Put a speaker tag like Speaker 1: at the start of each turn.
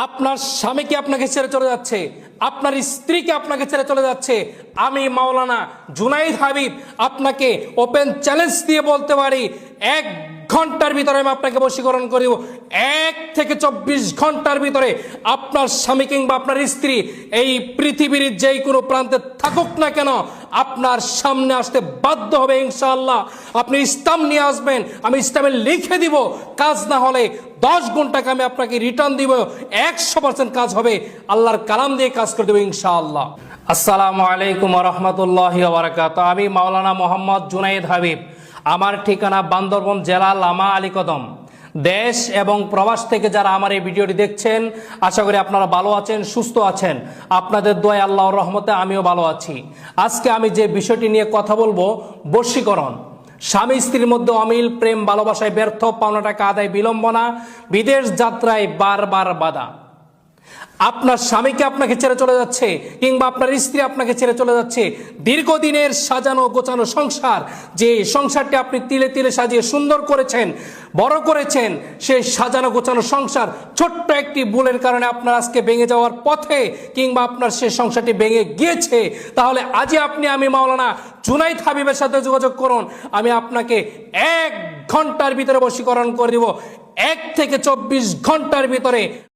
Speaker 1: আপনার স্বামীকে আপনাকে ছেড়ে চলে যাচ্ছে, আপনার স্ত্রীকে আপনাকে ছেড়ে চলে যাচ্ছে, আমি মাওলানা জুনাইদ হাবিব আপনাকে ওপেন চ্যালেঞ্জ দিয়ে বলতে পারি, 1 ঘন্টার ভিতরে আমি আপনাকে বশীকরণ করিব। 1 থেকে 24 ঘন্টার ভিতরে আপনার স্বামী কিংবা আপনার স্ত্রী এই পৃথিবীর যেই কোনো প্রান্তে থাকুক না কেন, আপনার সামনে আসতে বাধ্য হবে ইনশাআল্লাহ। আপনি ইসলাম নিয়ে আসবেন, আমি ইসলামে লিখে দিব। কাজ না হলে 10 গুণ টাকা আমি আপনাকে রিটার্ন দিব, 100% কাজ হবে। আল্লাহর কালাম দিয়ে কাজ করে দেবো ইনশাআল্লাহ। আসসালামু আলাইকুম ওয়া রাহমাতুল্লাহি ওয়া বারাকাতুহু। আমি মাওলানা মোহাম্মদ জুনাইদ হাবিব। আমার ঠিকানা বান্দরবান জেলা লামা আলী কদম। দেশ এবং প্রবাস থেকে যারা আমার এই ভিডিওটি দেখছেন, আশা করি আপনারা ভালো আছেন, সুস্থ আছেন। আপনাদের দোয়ায় আল্লাহর রহমতে আমিও ভালো আছি। আজকে আমি যে বিষয়টি নিয়ে কথা বলবো, বশীকরণ। স্বামী স্ত্রীর মধ্যে অমিল, প্রেম ভালোবাসায় ব্যর্থ, পাওনা টাকা আদায় বিলম্বনা, বিদেশ যাত্রায় বারবার বাধা। আপনার স্বামীকে আপনাকে ছেড়ে চলে যাচ্ছে কিংবা আপনার স্ত্রী আপনাকে ছেড়ে চলে যাচ্ছে। দীর্ঘদিনের সাজানো গোছানো সংসার, যে সংসারটি আপনি তিলে তিলে সাজিয়ে সুন্দর করেছেন, বড় করেছেন, সেই সাজানো গোছানো সংসার ছোট্ট একটি ভুলের কারণে আপনার আজকে ভেঙে যাওয়ার পথে, কিংবা আপনার সেই সংসারটি ভেঙে গিয়েছে। তাহলে আজই আমি মাওলানা জুনাইদ হাবিবের সাথে যোগাযোগ করুন। আমি আপনাকে 1 ঘন্টার ভিতরে বশীকরণ করে দিব। 1 থেকে 24 ঘন্টার ভিতরে